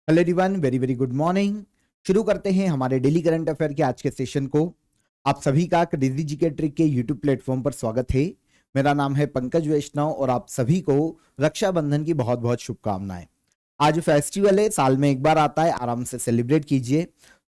Hello everyone, very very good morning. शुरू करते हैं हमारे डेली करंट अफेयर के आज के सेशन को। आप सभी का क्रेजी जीके ट्रिक के यूट्यूब प्लेटफॉर्म पर स्वागत है। मेरा नाम है पंकज वैष्णव और आप सभी को रक्षाबंधन की बहुत बहुत शुभकामनाएं। आज फेस्टिवल है, साल में एक बार आता है, आराम से सेलिब्रेट कीजिए।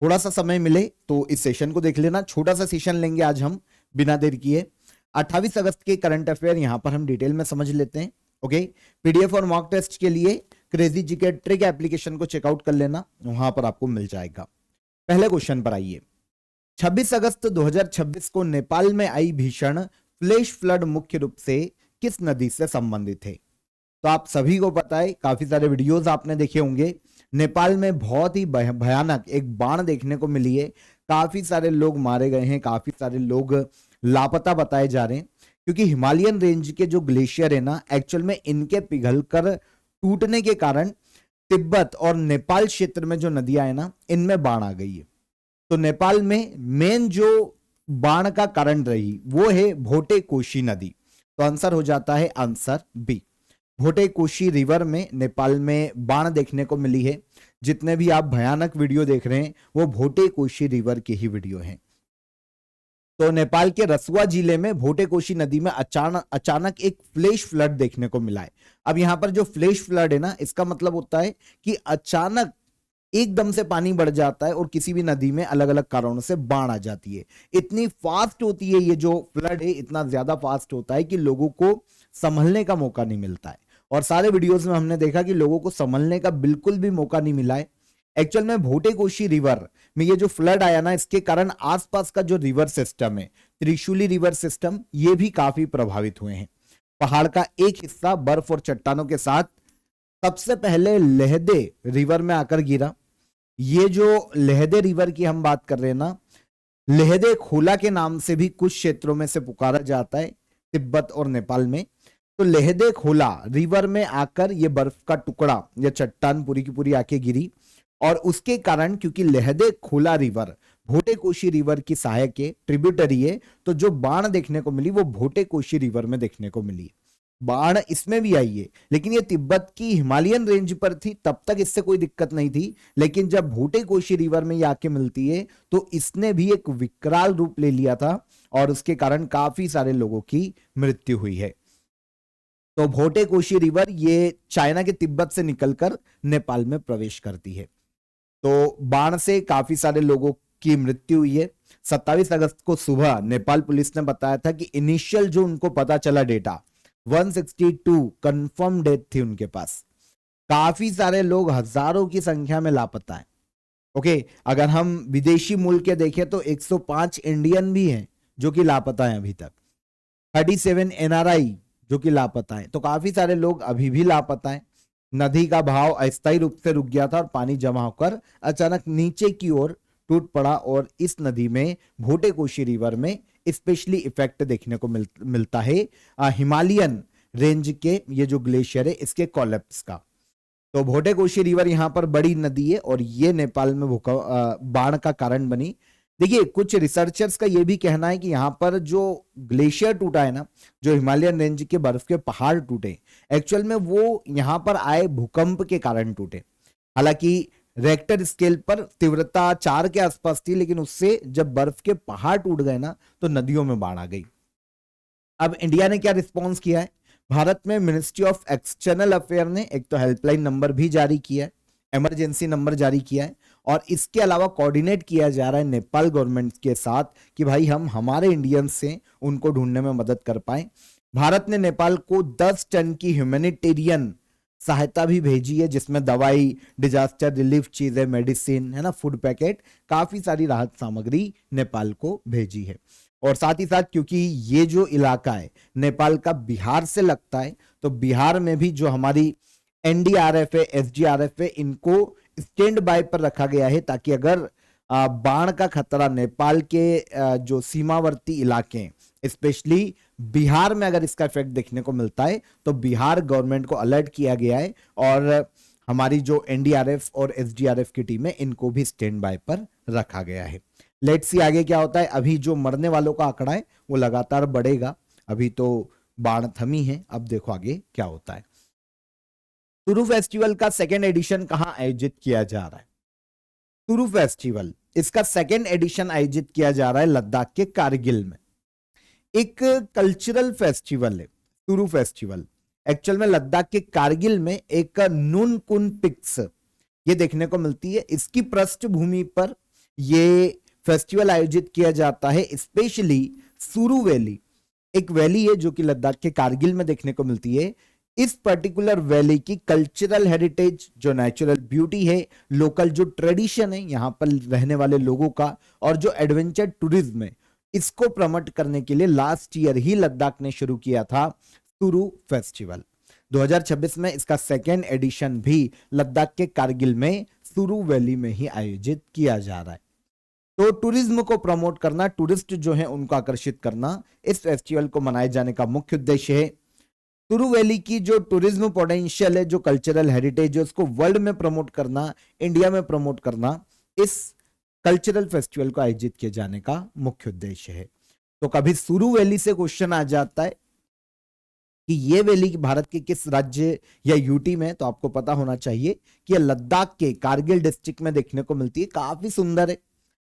थोड़ा सा समय मिले तो इस सेशन को देख लेना। छोटा सा सेशन लेंगे आज हम बिना देर किए। 28 अगस्त के करंट अफेयर यहां पर हम डिटेल में समझ लेते हैं। ओके, पीडीएफ और मॉक टेस्ट के लिए क्रेजी जीके ट्रिक एप्लीकेशन को चेकआउट कर लेना, वहां पर आपको मिल जाएगा। पहले क्वेश्चन पर आइए। 26 अगस्त 2026 को नेपाल में आई भीषण फ्लैश फ्लड मुख्य रूप से किस नदी से संबंधित है? तो आप सभी को पता है, काफी सारे वीडियोस आपने देखे होंगे। नेपाल में बहुत ही भयानक एक बाढ़ देखने को मिली है। काफी सारे लोग मारे गए हैं, काफी सारे लोग लापता बताए जा रहे हैं, क्योंकि हिमालयन रेंज के जो ग्लेशियर है ना, एक्चुअल में इनके पिघलकर टूटने के कारण तिब्बत और नेपाल क्षेत्र में जो नदियां है ना, इनमें बाढ़ आ गई है। तो नेपाल में मेन जो बाढ़ का कारण रही वो है भोटे कोशी नदी। तो आंसर हो जाता है आंसर बी। भोटे कोशी रिवर में नेपाल में बाढ़ देखने को मिली है। जितने भी आप भयानक वीडियो देख रहे हैं वो भोटे कोशी रिवर के ही वीडियो हैं। तो नेपाल के रसुआ जिले में भोटे कोशी नदी में अचानक एक फ्लैश फ्लड देखने को मिला है। अब यहां पर जो फ्लैश फ्लड है ना, इसका मतलब होता है कि अचानक एकदम से पानी बढ़ जाता है और किसी भी नदी में अलग अलग कारणों से बाढ़ आ जाती है। इतनी फास्ट होती है ये जो फ्लड है, इतना ज्यादा फास्ट होता है कि लोगों को संभलने का मौका नहीं मिलता है। और सारे वीडियोस में हमने देखा कि लोगों को संभलने का बिल्कुल भी मौका नहीं मिला है। एक्चुअल में भोटे कोशी रिवर में ये जो फ्लड आया ना, इसके कारण आसपास का जो रिवर सिस्टम है, त्रिशूली रिवर सिस्टम, ये भी काफी प्रभावित हुए हैं। पहाड़ का एक हिस्सा बर्फ और चट्टानों के साथ सबसे पहले लहदे रिवर में आकर गिरा। ये जो लहदे रिवर की हम बात कर रहे हैं ना, लहदे खोला के नाम से भी कुछ क्षेत्रों में से पुकारा जाता है, तिब्बत और नेपाल में। तो लहदे खोला रिवर में आकर ये बर्फ का टुकड़ा या चट्टान पूरी की पूरी आके गिरी, और उसके कारण, क्योंकि लहदे खोला रिवर भोटे कोशी रिवर की सहायक है, ट्रिब्यूटरी है, तो जो बाढ़ देखने को मिली वो भोटे कोशी रिवर में देखने को मिली। बाढ़ इसमें भी आई है, लेकिन ये तिब्बत की हिमालयन रेंज पर थी, तब तक इससे कोई दिक्कत नहीं थी। लेकिन जब भोटे कोशी रिवर में ये आके मिलती है तो इसने भी एक विकराल रूप ले लिया था और उसके कारण काफी सारे लोगों की मृत्यु हुई है। तो भोटे कोशी रिवर ये चाइना के तिब्बत से निकलकर नेपाल में प्रवेश करती है। तो बाढ़ से काफी सारे लोगों की मृत्यु हुई है। 27 अगस्त को सुबह नेपाल पुलिस ने बताया था कि इनिशियल जो उनको पता चला डेटा, 162 कंफर्म डेथ थी उनके पास। काफी सारे लोग हजारों की संख्या में लापता है। ओके, अगर हम विदेशी मूल के देखें तो 105 इंडियन भी हैं जो कि लापता हैं अभी तक, 37 एनआरआई जो कि लापता है। तो काफी सारे लोग अभी भी लापता है। नदी का बहाव अस्थायी रूप से रुक गया था और पानी जमा होकर अचानक नीचे की ओर टूट पड़ा, और इस नदी में भोटे कोशी रिवर में स्पेशली इफेक्ट देखने को मिलता है हिमालयन रेंज के ये जो ग्लेशियर है इसके कोलैप्स का। तो भोटे कोशी रिवर यहाँ पर बड़ी नदी है और ये नेपाल में बाढ़ का कारण बनी। देखिए, कुछ रिसर्चर्स का ये भी कहना है कि यहाँ पर जो ग्लेशियर टूटा है ना, जो हिमालयन रेंज के बर्फ के पहाड़ टूटे, एक्चुअल में वो यहाँ पर आए भूकंप के कारण टूटे। हालांकि रेक्टर स्केल पर तीव्रता 4 के आसपास थी, लेकिन उससे जब बर्फ के पहाड़ टूट गए ना तो नदियों में बाढ़ आ गई। अब इंडिया ने क्या रिस्पॉन्स किया है? भारत में मिनिस्ट्री ऑफ एक्सटर्नल अफेयर ने एक तो हेल्पलाइन नंबर भी जारी किया है, इमरजेंसी नंबर जारी किया है, और इसके अलावा कोऑर्डिनेट किया जा रहा है नेपाल गवर्नमेंट के साथ कि भाई हम हमारे इंडियंस से उनको ढूंढने में मदद कर पाए। भारत ने नेपाल को 10 टन की ह्यूमैनिटेरियन सहायता भी भेजी है, जिसमें दवाई, डिजास्टर रिलीफ चीजें, मेडिसिन है ना, फूड पैकेट, काफी सारी राहत सामग्री नेपाल को भेजी है। और साथ ही साथ क्योंकि ये जो इलाका है नेपाल का बिहार से लगता है, तो बिहार में भी जो हमारी एनडीआरएफ है, एसडीआरएफ है, इनको स्टैंड बाय पर रखा गया है, ताकि अगर बाढ़ का खतरा नेपाल के जो सीमावर्ती इलाके हैं, स्पेशली बिहार में अगर इसका इफेक्ट देखने को मिलता है तो बिहार गवर्नमेंट को अलर्ट किया गया है, और हमारी जो एनडीआरएफ और एसडीआरएफ की टीम है इनको भी स्टैंड बाय पर रखा गया है। लेट्स सी आगे क्या होता है। अभी जो मरने वालों का आंकड़ा है वो लगातार बढ़ेगा। अभी तो बाढ़ थमी है, अब देखो आगे क्या होता है। सुरु फेस्टिवल का सेकेंड एडिशन कहां आयोजित किया जा रहा है? सुरु फेस्टिवल इसका सेकेंड एडिशन आयोजित किया जा रहा है लद्दाख के कारगिल में। एक कल्चरल फेस्टिवल है सुरु फेस्टिवल। एक्चुअल में लद्दाख के कारगिल में एक नून कुन पिक्स ये देखने को मिलती है। इसकी पृष्ठभूमि पर ये फेस्टिवल आयोजित किया जाता है। स्पेशली सुरु वैली एक वैली है जो कि लद्दाख के कारगिल में देखने को मिलती है। इस पर्टिकुलर वैली की कल्चरल हेरिटेज, जो नेचुरल ब्यूटी है, लोकल जो ट्रेडिशन है यहाँ पर रहने वाले लोगों का, और जो एडवेंचर टूरिज्म है, इसको प्रमोट करने के लिए लास्ट ईयर ही लद्दाख ने शुरू किया था सुरु फेस्टिवल। 2026 में इसका सेकेंड एडिशन भी लद्दाख के कारगिल में सुरु वैली में ही आयोजित किया जा रहा है। तो टूरिज्म को प्रमोट करना, टूरिस्ट जो है उनको आकर्षित करना, इस फेस्टिवल को मनाए जाने का मुख्य उद्देश्य है। सुरु वैली की जो टूरिज्म पोटेंशियल है, जो कल्चरल हेरिटेज है, उसको वर्ल्ड में प्रमोट करना, इंडिया में प्रमोट करना, इस कल्चरल फेस्टिवल को आयोजित किए जाने का मुख्य उद्देश्य है। तो कभी सुरु वैली से क्वेश्चन आ जाता है कि ये वैली भारत के किस राज्य या यूटी में, तो आपको पता होना चाहिए कि ये लद्दाख के कारगिल डिस्ट्रिक्ट में देखने को मिलती है। काफी सुंदर है,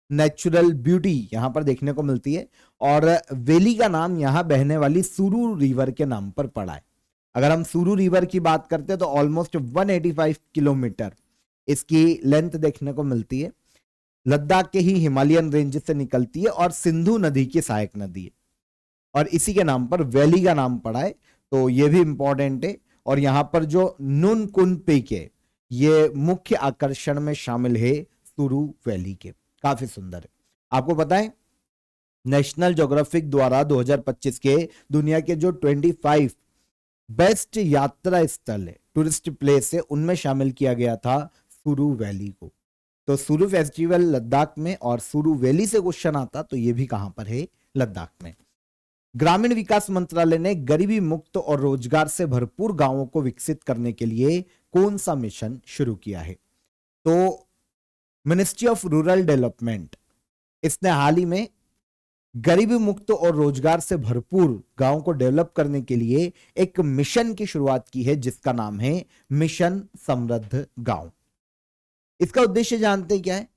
नेचुरल ब्यूटी यहां पर देखने को मिलती है, और वैली का नाम यहां बहने वाली सुरु रिवर के नाम पर पड़ा है। अगर हम सुरु रिवर की बात करते हैं तो ऑलमोस्ट 185 किलोमीटर इसकी लेंथ देखने को मिलती है। लद्दाख के ही हिमालयन रेंज से निकलती है और सिंधु नदी की सहायक नदी है, और इसी के नाम पर वैली का नाम पड़ा है। तो ये भी इंपॉर्टेंट है। और यहां पर जो नून कुन पीक है, ये मुख्य आकर्षण में शामिल है सुरु वैली के। काफी सुंदर है। आपको पता है नेशनल ज्योग्राफिक द्वारा 2025 के दुनिया के जो 25 बेस्ट यात्रा स्थल है, टूरिस्ट प्लेस है, उनमें शामिल किया गया था सुरु वैली को। तो सुरु फेस्टिवल लद्दाख में, और सुरु वैली से क्वेश्चन आता तो ये भी कहां पर है? लद्दाख में। ग्रामीण विकास मंत्रालय ने गरीबी मुक्त और रोजगार से भरपूर गांवों को विकसित करने के लिए कौन सा मिशन शुरू किया है? तो मिनिस्ट्री ऑफ रूरल डेवलपमेंट, इसने हाल ही में गरीबी मुक्त और रोजगार से भरपूर गांवों को डेवलप करने के लिए एक मिशन की शुरुआत की है, जिसका नाम है मिशन समृद्ध गांव। इसका उद्देश्य जानते क्या है?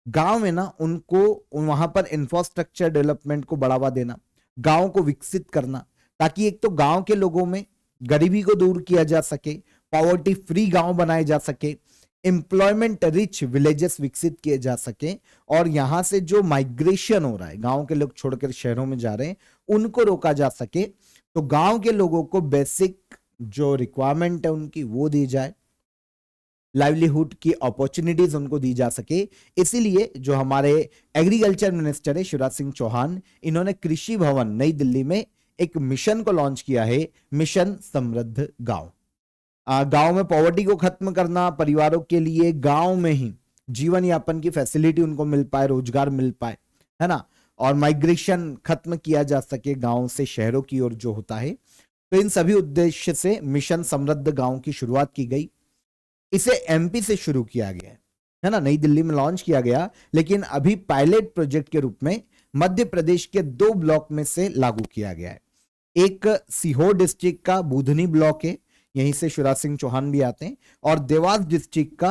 गांव में ना उनको वहां पर इंफ्रास्ट्रक्चर डेवलपमेंट को बढ़ावा देना, गांव को विकसित करना, ताकि एक तो गांव के लोगों में गरीबी को दूर किया जा सके, पॉवर्टी फ्री गांव बनाए जा सके, एम्प्लॉयमेंट रिच विलेजेस विकसित किए जा सके, और यहां से जो माइग्रेशन हो रहा है, गांव के लोग छोड़कर शहरों में जा रहे हैं, उनको रोका जा सके। तो गांव के लोगों को बेसिक जो रिक्वायरमेंट है उनकी वो दी जाए, लाइवलीहुड की अपॉर्चुनिटीज उनको दी जा सके। इसीलिए जो हमारे एग्रीकल्चर मिनिस्टर है शिवराज सिंह चौहान, इन्होंने कृषि भवन नई दिल्ली में एक मिशन को लॉन्च किया है, मिशन समृद्ध गांव। गांव में पॉवर्टी को खत्म करना, परिवारों के लिए गांव में ही जीवन यापन की फैसिलिटी उनको मिल पाए, रोजगार मिल पाए, है ना, और माइग्रेशन खत्म किया जा सके गांव से शहरों की ओर जो होता है। तो इन सभी उद्देश्य से मिशन समृद्ध गांव की शुरुआत की गई। इसे एमपी से शुरू किया गया है ना, नई दिल्ली में लॉन्च किया गया, लेकिन अभी पायलट प्रोजेक्ट के रूप में मध्य प्रदेश के 2 ब्लॉक में से लागू किया गया है। एक सीहोर डिस्ट्रिक्ट का बुधनी ब्लॉक है, यहीं से शिवराज सिंह चौहान भी आते हैं, और देवास डिस्ट्रिक्ट का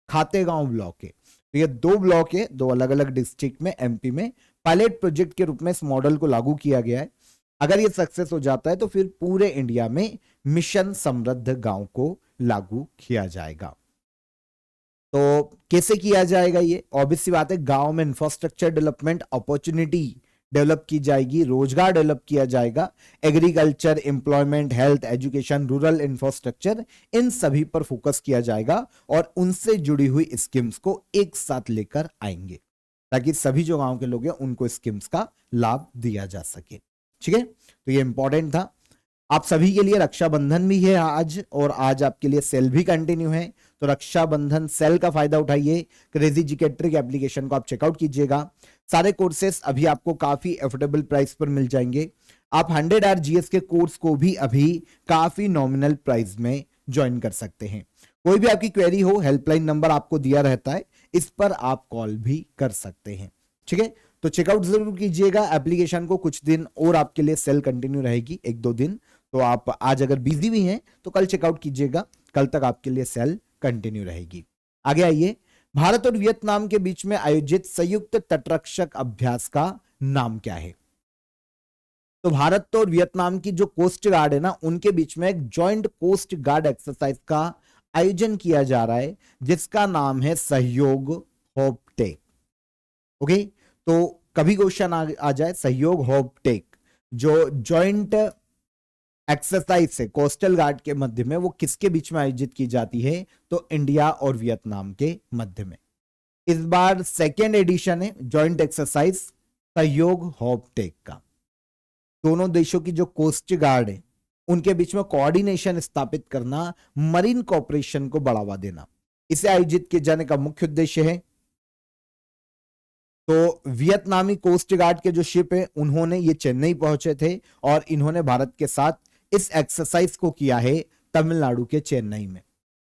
खातेगांव ब्लॉक है। तो ये 2 ब्लॉक है, 2 अलग अलग डिस्ट्रिक्ट में एमपी में पायलट प्रोजेक्ट के रूप में इस मॉडल को लागू किया गया है। अगर ये सक्सेस हो जाता है तो फिर पूरे इंडिया में मिशन समृद्ध गांव को लागू किया जाएगा। तो कैसे किया जाएगा ये? ऑब्वियस सी बात है, गांव में इंफ्रास्ट्रक्चर डेवलपमेंट, अपॉर्चुनिटी डेवलप की जाएगी, रोजगार डेवलप किया जाएगा, agriculture, employment, health, education, rural infrastructure, इन सभी पर फोकस किया जाएगा, और उनसे जुड़ी हुई स्कीम्स को एक साथ लेकर आएंगे, ताकि सभी जो गांव के लोग हैं उनको स्कीम्स का लाभ दिया जा सके। ठीक है, तो ये इंपॉर्टेंट था। आप सभी के लिए रक्षाबंधन भी है आज, और आज आपके लिए सेल भी कंटिन्यू है। तो रक्षाबंधन सेल का फायदा उठाइए, क्रेजी जीके ट्रिक एप्लीकेशन को आप चेकआउट कीजिएगा। सारे कोर्सेस अभी आपको काफी अफोर्डेबल प्राइस पर मिल जाएंगे। आप 100 आवर जीएस के कोर्स को भी अभी काफी नॉमिनल प्राइस में ज्वाइन कर सकते हैं। कोई भी आपकी क्वेरी हो, हेल्पलाइन नंबर आपको दिया रहता है, इस पर आप कॉल भी कर सकते हैं। ठीक है, तो चेकआउट जरूर कीजिएगा एप्लीकेशन को। कुछ दिन और आपके लिए सेल कंटिन्यू रहेगी, 1-2 दिन। तो आप आज अगर बिजी भी हैं तो कल चेकआउट कीजिएगा, कल तक आपके लिए सेल कंटिन्यू रहेगी। आगे आइए, भारत और वियतनाम के बीच में आयोजित संयुक्त तटरक्षक अभ्यास का नाम क्या है? तो भारत और वियतनाम की जो कोस्ट गार्ड है ना, उनके बीच में एक जॉइंट कोस्ट गार्ड एक्सरसाइज का आयोजन किया जा रहा है जिसका नाम है सहयोग होपटेक। ओके, तो कभी क्वेश्चन आ जाए सहयोग होपटेक, जो जॉइंट एक्सरसाइज है कोस्टल गार्ड के मध्य में, वो किसके बीच में आयोजित की जाती है? तो इंडिया और वियतनाम के मध्य में। इस बार सेकेंड एडिशन है जॉइंट एक्सरसाइज सहयोग होपटेक का। दोनों देशों की जो कोस्ट गार्ड है उनके बीच में कोऑर्डिनेशन स्थापित करना, मरीन कोऑपरेशन को बढ़ावा देना, इसे आयोजित किए जाने का मुख्य उद्देश्य है। तो वियतनामी कोस्ट गार्ड के जो शिप है उन्होंने ये चेन्नई पहुंचे थे और इन्होंने भारत के साथ इस एक्सरसाइज को किया है तमिलनाडु के चेन्नई में।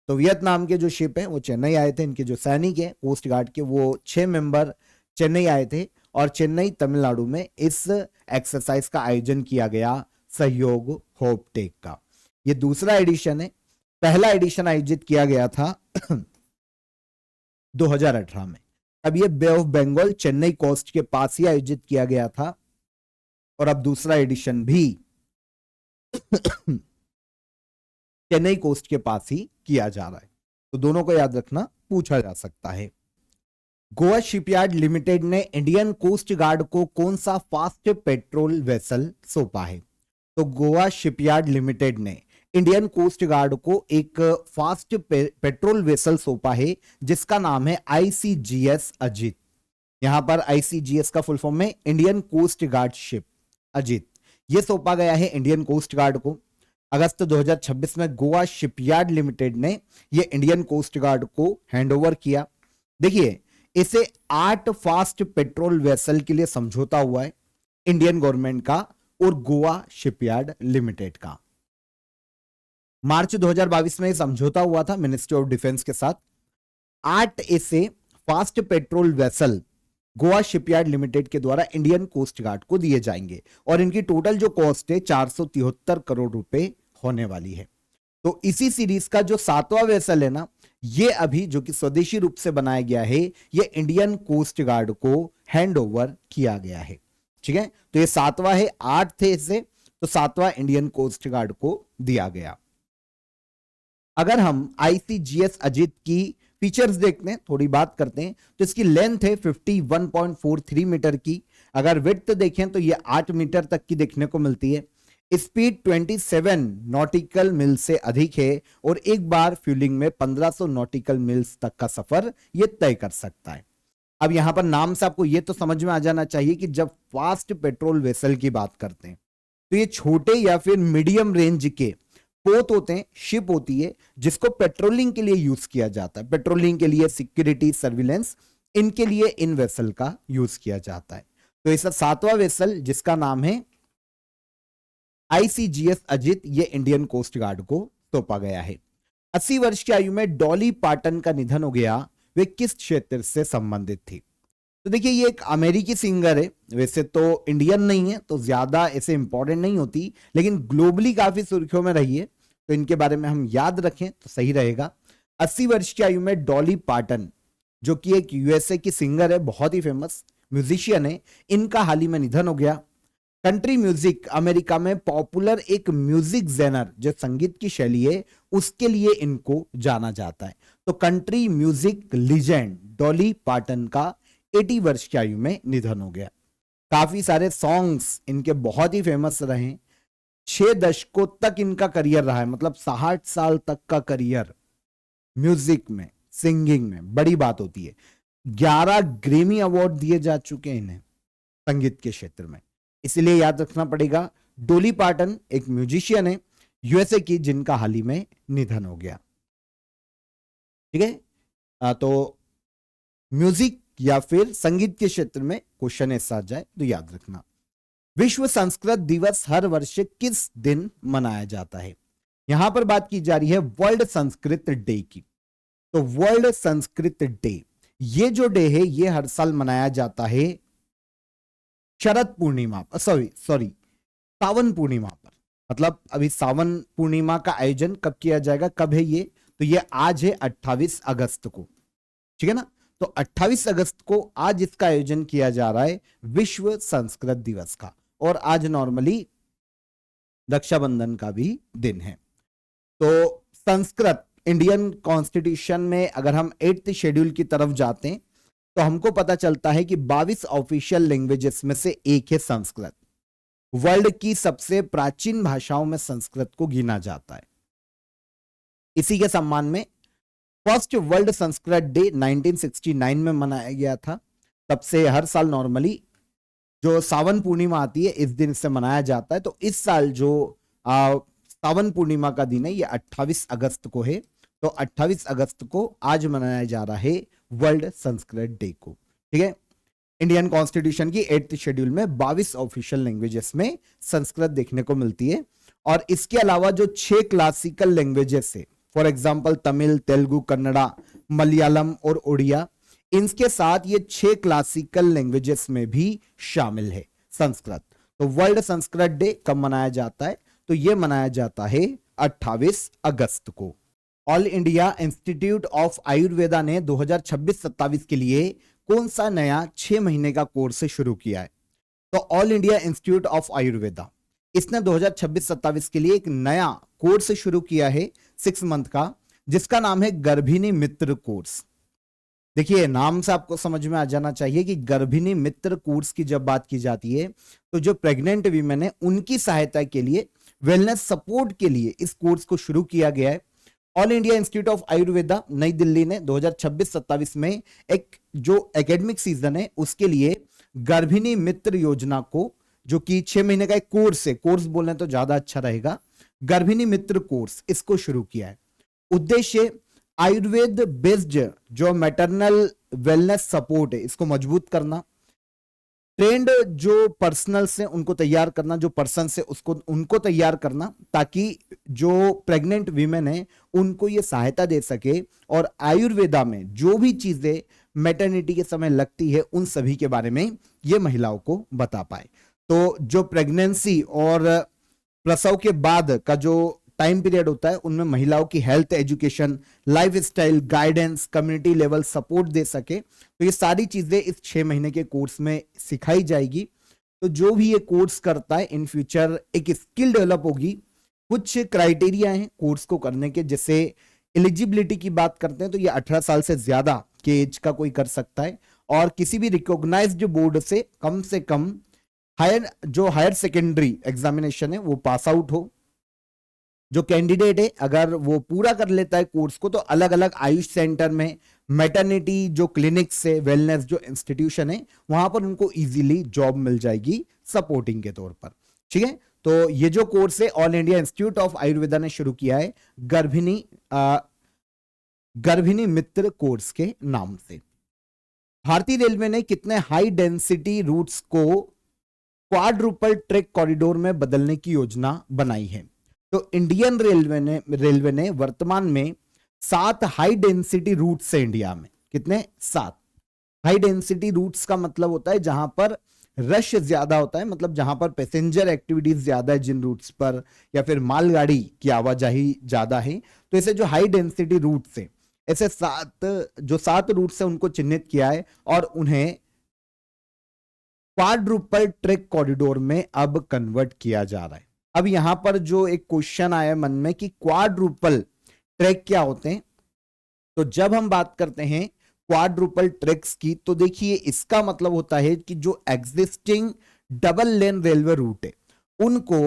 तो वियतनाम के जो शिप है वो चेन्नई आए थे, इनके जो सैनिक है कोस्ट गार्ड के वो 6 मेंबर चेन्नई आए थे और चेन्नई तमिलनाडु में इस एक्सरसाइज का आयोजन किया गया सहयोग होपटेक का। ये दूसरा एडिशन है, पहला एडिशन आयोजित किया गया था 2018 में। अब ये बे ऑफ बंगाल चेन्नई कोस्ट के पास ही आयोजित किया गया था और अब दूसरा एडिशन भी चेन्नई कोस्ट के पास ही किया जा रहा है। तो दोनों को याद रखना, पूछा जा सकता है। गोवा शिपयार्ड लिमिटेड ने इंडियन कोस्ट गार्ड को कौन सा फास्ट पेट्रोल वेसल सौंपा है? तो गोवा शिपयार्ड लिमिटेड ने इंडियन कोस्ट गार्ड को एक फास्ट पेट्रोल वेसल सौंपा है जिसका नाम है आईसीजीएस अजीत। यहां पर आईसीजीएस का फुल फॉर्म में Indian coast guard ship Ajit. यह सौंपा गया है इंडियन कोस्ट गार्ड को। अगस्त 2026 में गोवा शिपयार्ड लिमिटेड ने यह इंडियन कोस्ट गार्ड को हैंडओवर किया। देखिए, इसे 8 फास्ट पेट्रोल वेसल के लिए समझौता हुआ है इंडियन गवर्नमेंट का और गोवा शिपयार्ड लिमिटेड का। मार्च 2022 में समझौता हुआ था मिनिस्ट्री ऑफ डिफेंस के साथ। 8 ऐसे fast patrol vessel Goa shipyard limited के द्वारा इंडियन कोस्ट गार्ड को दिए जाएंगे और इनकी टोटल जो कॉस्ट है 473 करोड़ रुपए होने वाली है। तो इसी सीरीज का जो 7वां वेसल है ना, ये अभी जो कि स्वदेशी रूप से बनाया गया है, ये इंडियन कोस्ट गार्ड को हैंडओवर किया गया है। ठीक है, तो ये 7वां है, 8 थे इससे, तो 7वां इंडियन कोस्ट गार्ड को दिया गया। अगर हम आईसीजीएस अजीत की फीचर्स देखते हैं, थोड़ी बात करते हैं, तो इसकी लेंथ है 51.43 मीटर की। अगर विड्थ देखें तो ये 8 मीटर तक की देखने को मिलती है। स्पीड 27 नॉटिकल मिल से अधिक है और एक बार फ्यूलिंग में 1500 नॉटिकल मिल्स तक का सफर ये तय कर सकता है। अब यहां पर नाम से आपको ये तो समझ में आ जाना चाहिए कि जब फास्ट पेट्रोल वेसल की बात करते हैं तो ये छोटे या फिर मीडियम रेंज के पोत होते हैं, शिप होती है जिसको पेट्रोलिंग के लिए यूज किया जाता है। पेट्रोलिंग के लिए, सिक्योरिटी, सर्विलेंस, इनके लिए इन वेसल का यूज किया जाता है। तो इसका 7वां वेसल जिसका नाम है आईसीजीएस अजीत, ये इंडियन कोस्ट गार्ड को सौंपा गया है। 80 वर्ष की आयु में डॉली पार्टन का निधन हो गया। वे किस क्षेत्र से संबंधित थी? तो देखिए, ये एक अमेरिकी सिंगर है, वैसे तो इंडियन नहीं है तो ज्यादा ऐसे इंपॉर्टेंट नहीं होती, लेकिन ग्लोबली काफी सुर्खियों में रही है, तो इनके बारे में हम याद रखें तो सही रहेगा। 80 वर्ष की आयु में डॉली पार्टन, जो कि एक यूएसए की सिंगर है, बहुत ही फेमस म्यूजिशियन है, इनका हाल ही में निधन हो गया। कंट्री म्यूजिक अमेरिका में पॉपुलर एक म्यूजिक जेनर, जो संगीत की शैली है, उसके लिए इनको जाना जाता है। तो country music legend Dolly pattern का 80 वर्ष की आयु में निधन हो गया। काफी सारे सॉन्ग्स इनके बहुत ही फेमस रहे। 6 दशकों तक इनका करियर रहा है, मतलब 60 साल तक का करियर म्यूजिक में, सिंगिंग में, बड़ी बात होती है। 11 ग्रेमी अवार्ड दिए जा चुके हैं इन्हें संगीत के क्षेत्र में, इसलिए याद रखना पड़ेगा। डॉली पार्टन एक म्यूजिशियन है यूएसए की, जिनका हाल ही में निधन हो गया। ठीक है, तो म्यूजिक या फिर संगीत के क्षेत्र में क्वेश्चन ऐसा आ जाए तो याद रखना। विश्व संस्कृत दिवस हर वर्ष किस दिन मनाया जाता है? यहां पर बात की जा रही है वर्ल्ड संस्कृत डे की। तो वर्ल्ड संस्कृत डे, ये जो डे है ये हर साल मनाया जाता है शरद पूर्णिमा, सॉरी सावन पूर्णिमा पर। मतलब अभी सावन पूर्णिमा का आयोजन कब किया जाएगा, कब है ये, तो ये आज है 28 अगस्त को, ठीक है ना। तो 28 अगस्त को आज इसका आयोजन किया जा रहा है विश्व संस्कृत दिवस का, और आज नॉर्मली रक्षाबंधन का भी दिन है। तो संस्कृत इंडियन कॉन्स्टिट्यूशन में अगर हम 8th शेड्यूल की तरफ जाते हैं तो हमको पता चलता है कि 22 ऑफिशियल लैंग्वेजेस में से एक है संस्कृत। वर्ल्ड की सबसे प्राचीन भाषाओं में संस्कृत को गिना जाता है। इसी के सम्मान में फर्स्ट वर्ल्ड संस्कृत डे 1969 में मनाया गया था। तब से हर साल नॉर्मली जो सावन पूर्णिमा आती है इस दिन से मनाया जाता है। तो इस साल जो सावन पूर्णिमा का दिन है ये 28 अगस्त को है। तो 28 अगस्त को आज मनाया जा रहा है वर्ल्ड संस्कृत डे को, ठीक है। इंडियन कॉन्स्टिट्यूशन की 8th शेड्यूल में 22 ऑफिशियल लैंग्वेजेस में संस्कृत देखने को मिलती है। और इसके अलावा जो 6 क्लासिकल लैंग्वेजेस है, फॉर एग्जाम्पल तमिल, तेलुगु, कन्नड़ा, मलयालम और उड़िया, इनके साथ ये 6 क्लासिकल लैंग्वेजेस में भी शामिल है संस्कृत। तो वर्ल्ड संस्कृत डे कब मनाया जाता है, तो ये मनाया जाता है 28 अगस्त को। All India institute of Ayurveda ने 2026-27 के लिए कौन सा नया 6 महीने का कोर्स शुरू किया है, तो all India institute of Ayurveda इसने 2026-27 के लिए एक नया कोर्स शुरू किया है 6 मंथ का, जिसका नाम है गर्भिणी मित्र कोर्स। देखिए नाम से आपको समझ में आ जाना चाहिए कि गर्भिणी मित्र कोर्स की जब बात की जाती है तो जो प्रेग्नेंट वीमेन है उनकी सहायता के लिए, वेलनेस सपोर्ट के लिए इस कोर्स को शुरू किया गया है। All India institute of Ayurveda नई दिल्ली ने 2026-27 में एक जो एकेडमिक सीजन है उसके लिए गर्भिणी मित्र योजना को, जो कि 6 महीने का एक कोर्स है, कोर्स बोलने तो ज्यादा अच्छा रहेगा, गर्भिणी मित्र कोर्स, इसको शुरू किया है। उद्देश्य आयुर्वेद बेस्ड जो मैटरनल वेलनेस सपोर्ट है इसको मजबूत करना, ट्रेंड जो पर्सनल से उनको तैयार करना, जो पर्सन से उसको उनको तैयार करना, ताकि जो प्रेग्नेंट वीमेन है उनको ये सहायता दे सके और आयुर्वेदा में जो भी चीजें मैटरनिटी के समय लगती है उन सभी के बारे में ये महिलाओं को बता पाए। तो जो प्रेगनेंसी और प्रसव के बाद का जो टाइम पीरियड होता है उनमें महिलाओं की health education, lifestyle guidance, community level support दे सके, तो ये सारी चीजें इस 6 महीने के कोर्स में सिखाई जाएगी। तो जो भी ये कोर्स करता है इन फ्यूचर एक स्किल डेवलप होगी। कुछ क्राइटेरिया हैं कोर्स को करने के, जैसे एलिजिबिलिटी की बात करते हैं तो ये 18 साल से ज्यादा के एज का कोई कर सकता है, और किसी भी रिकॉग्नाइज्ड बोर्ड से कम हायर सेकेंडरी एग्जामिनेशन है वो पास आउट हो। जो कैंडिडेट है अगर वो पूरा कर लेता है कोर्स को तो अलग अलग आयुष सेंटर में, मैटरनिटी जो क्लिनिक्स है, वेलनेस जो इंस्टीट्यूशन है वहां पर उनको इजीली जॉब मिल जाएगी सपोर्टिंग के तौर पर, ठीक है। तो ये जो कोर्स है all India institute of Ayurveda ने शुरू किया है गर्भिणी मित्र कोर्स के नाम से। भारतीय रेलवे ने कितने हाई डेंसिटी रूट्स को क्वाड्रुपल ट्रैक कॉरिडोर में बदलने की योजना बनाई है, तो इंडियन रेलवे ने वर्तमान में 7 हाई डेंसिटी रूट्स है इंडिया में। कितने? 7 हाई डेंसिटी रूट्स का मतलब होता है जहां पर रश ज्यादा होता है, मतलब जहां पर पैसेंजर एक्टिविटीज ज्यादा है जिन रूट्स पर, या फिर मालगाड़ी की आवाजाही ज्यादा है, तो ऐसे जो हाई डेंसिटी रूट्स है, ऐसे 7 रूट्स है उनको चिन्हित किया है और उन्हें क्वाड्रुपल ट्रैक कॉरिडोर में अब कन्वर्ट किया जा रहा है। अब यहां पर जो एक क्वेश्चन आया मन में कि क्वाड्रुपल ट्रैक क्या होते हैं, तो जब हम बात करते हैं क्वाड्रुपल ट्रैक्स की तो देखिए इसका मतलब होता है कि जो existing double lane railway route है उनको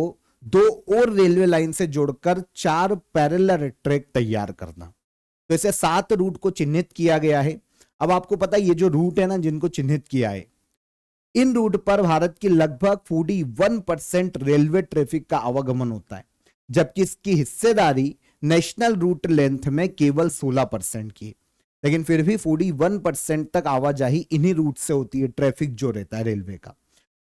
2 और रेलवे लाइन से जोड़कर 4 पैरेलल ट्रैक तैयार करना। तो ऐसे 7 रूट को चिन्हित किया गया है। अब आपको पता है ये जो रूट है ना जिनको चिन्हित किया है, इन रूट पर भारत की लगभग 41% रेलवे ट्रैफिक का आवागमन होता है, जबकि इसकी हिस्सेदारी नेशनल रूट लेंथ में केवल 16% की, लेकिन फिर भी 41% तक आवाजाही इन्हीं रूट से होती है, ट्रैफिक जो रहता है रेलवे का।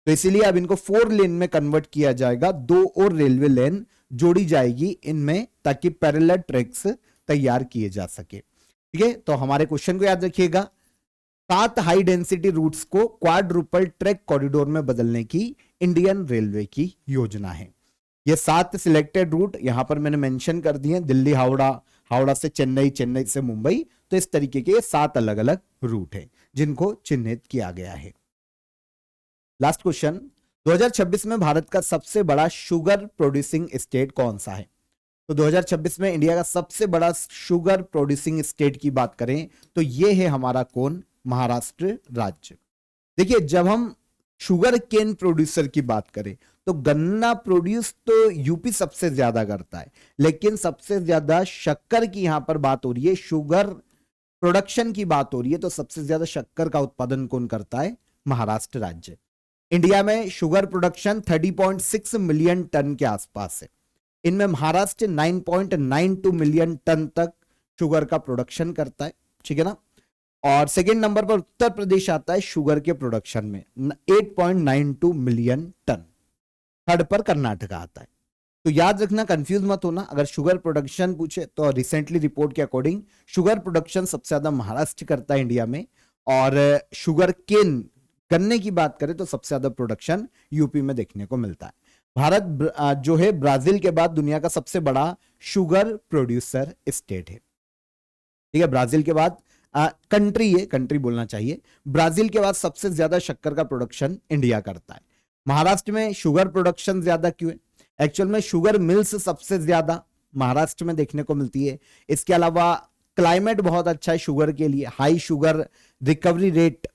तो इसीलिए अब इनको 4 लेन में कन्वर्ट किया जाएगा, 2 और रेलवे लेन जोड़ी जाएगी इनमें ताकि पैरेलल ट्रैक्स तैयार किए जा सके, ठीक है। तो हमारे क्वेश्चन को याद रखिएगा, 7 हाई डेंसिटी रूट्स को क्वाड्रुपल ट्रैक कॉरिडोर में बदलने की इंडियन रेलवे की योजना है। ये 7 सिलेक्टेड रूट यहां पर मैंने मेंशन कर दिए, दिल्ली हावड़ा, हावड़ा से चेन्नई, चेन्नई से मुंबई। तो इस तरीके के 7 अलग अलग रूट हैं जिनको चिन्हित किया गया है। लास्ट क्वेश्चन, 2026 में भारत का सबसे बड़ा शुगर प्रोड्यूसिंग स्टेट कौन सा है? तो 2026 में इंडिया का सबसे बड़ा शुगर प्रोड्यूसिंग स्टेट की बात करें तो ये है हमारा कौन? महाराष्ट्र राज्य। देखिए, जब हम शुगर केन प्रोड्यूसर की बात करें तो गन्ना प्रोड्यूस तो यूपी सबसे ज्यादा करता है, लेकिन सबसे ज्यादा शक्कर की यहां पर बात हो रही है, शुगर प्रोडक्शन की बात हो रही है, तो सबसे ज्यादा शक्कर का उत्पादन कौन करता है? महाराष्ट्र राज्य। इंडिया में शुगर प्रोडक्शन 30.6 मिलियन टन के आसपास है। इनमें महाराष्ट्र 9.92 मिलियन टन तक शुगर का प्रोडक्शन करता है, ठीक है ना। और सेकेंड नंबर पर उत्तर प्रदेश आता है शुगर के प्रोडक्शन में 8.92 मिलियन टन। थर्ड पर कर्नाटक आता है। तो याद रखना, कंफ्यूज मत होना, अगर शुगर प्रोडक्शन पूछे तो रिसेंटली रिपोर्ट के अकॉर्डिंग शुगर प्रोडक्शन सबसे ज्यादा महाराष्ट्र करता है इंडिया में, और शुगर केन गन्ने की बात करें तो सबसे ज्यादा प्रोडक्शन यूपी में देखने को मिलता है। भारत जो है ब्राजील के बाद दुनिया का सबसे बड़ा शुगर प्रोड्यूसर स्टेट है, ठीक है। ब्राजील के बाद कंट्री है, कंट्री बोलना चाहिए। ब्राजील के बाद सबसे ज्यादा शक्कर का प्रोडक्शन इंडिया करता है। महाराष्ट्र में शुगर प्रोडक्शन ज्यादा क्यों है? एक्चुअल में शुगर मिल्स सबसे ज्यादा महाराष्ट्र में देखने को मिलती है। इसके अलावा क्लाइमेट बहुत अच्छा है शुगर के लिए, हाई शुगर रिकवरी रेट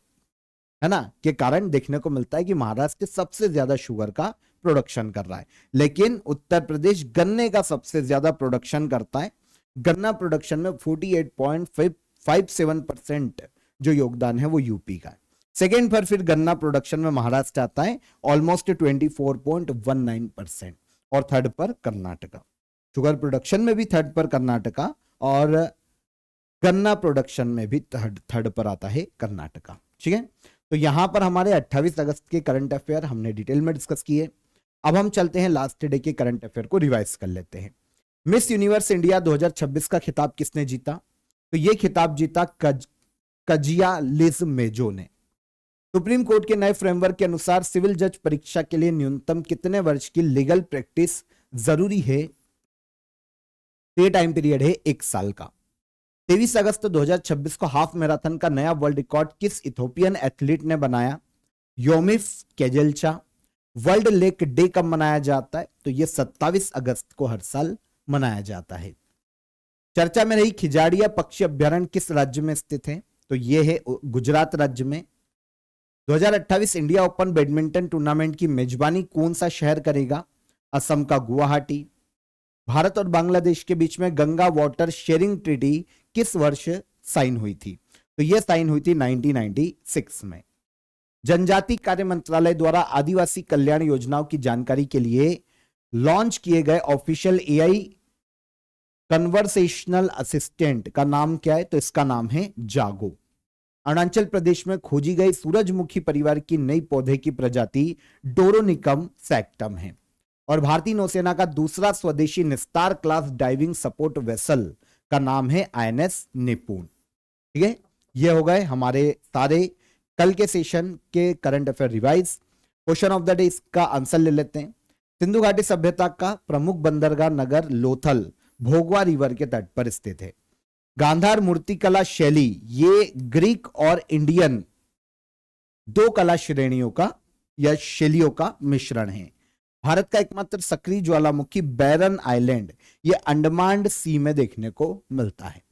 है ना, के कारण देखने को मिलता है कि महाराष्ट्र सबसे ज्यादा शुगर का प्रोडक्शन कर रहा है। लेकिन उत्तर प्रदेश गन्ने का सबसे ज्यादा प्रोडक्शन करता है। गन्ना प्रोडक्शन में 48.57% जो योगदान है वो यूपी का है। सेकेंड पर फिर गन्ना प्रोडक्शन में महाराष्ट्र आता है ऑलमोस्ट 24.19%, और थर्ड पर कर्नाटका। शुगर प्रोडक्शन में भी थर्ड पर कर्नाटका, और गन्ना प्रोडक्शन में भी थर्ड पर आता है कर्नाटका, ठीक है। तो यहां पर हमारे 28 अगस्त के करंट अफेयर हमने डिटेल में डिस्कस किए। अब हम चलते हैं लास्ट डे के करंट अफेयर को रिवाइज कर लेते हैं। मिस यूनिवर्स इंडिया 2026 का खिताब किसने जीता? तो यह खिताब जीता कजिया लिज मेजो ने। सुप्रीम कोर्ट के नए फ्रेमवर्क के अनुसार सिविल जज परीक्षा के लिए न्यूनतम कितने वर्ष की लीगल प्रैक्टिस जरूरी है? ये टाइम पीरियड है 1 साल का। 23 अगस्त 2026 को हाफ मैराथन का नया वर्ल्ड रिकॉर्ड किस इथोपियन एथलीट ने बनाया? योमिफ केजेल्चा। वर्ल्ड लेक डे कब मनाया जाता है? तो यह 27 अगस्त को हर साल मनाया जाता है। चर्चा में रही खिजाड़िया पक्षी अभ्यारण्य किस राज्य में स्थित है? तो यह है गुजरात राज्य में। 2028 इंडिया ओपन बैडमिंटन टूर्नामेंट की मेजबानी कौन सा शहर करेगा? असम का गुवाहाटी। भारत और बांग्लादेश के बीच में गंगा वाटर शेयरिंग ट्रीटी किस वर्ष साइन हुई थी? तो यह साइन हुई थी 1996 में। जनजाति कार्य मंत्रालय द्वारा आदिवासी कल्याण योजनाओं की जानकारी के लिए लॉन्च किए गए ऑफिशियल एआई कन्वर्सेशनल असिस्टेंट का नाम क्या है? तो इसका नाम है जागो। अरुणाचल प्रदेश में खोजी गई सूरजमुखी परिवार की नई पौधे की प्रजाति डोरोनिकम सैक्टम है। और भारतीय नौसेना का दूसरा स्वदेशी निस्तार क्लास डाइविंग सपोर्ट वेसल का नाम है आईएनएस निपुण, ठीक है। ये हो गए हमारे सारे कल के सेशन के current affair revise. Question of the day, इसका आंसर ले लेते हैं। सिंधु घाटी सभ्यता का प्रमुख बंदरगाह नगर लोथल भोगवा रिवर के तट पर स्थित है। गांधार मूर्तिकला शैली ये ग्रीक और इंडियन दो कला श्रेणियों का या शैलियों का मिश्रण है। भारत का एकमात्र सक्रिय ज्वालामुखी बैरन आइलैंड ये अंडमान सी में देखने को मिलता है।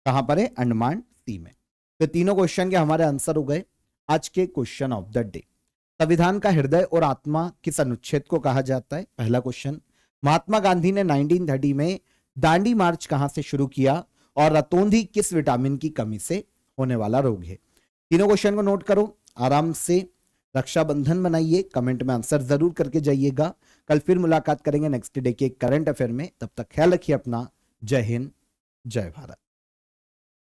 कहां पर है? अंडमान सी में। तो तीनों क्वेश्चन के हमारे आंसर हो गए आज के क्वेश्चन ऑफ द डे। संविधान का हृदय और आत्मा किस अनुच्छेद को कहा जाता है? पहला क्वेश्चन। महात्मा गांधी ने 1930 में दांडी मार्च कहां से शुरू किया? और रतौंधी किस विटामिन की कमी से होने वाला रोग है? तीनों क्वेश्चन को नोट करो आराम से, रक्षाबंधन बनाइए, कमेंट में आंसर जरूर करके जाइएगा। कल फिर मुलाकात करेंगे नेक्स्ट डे के करंट अफेयर में। तब तक ख्याल रखिए अपना। जय हिंद, जय भारत।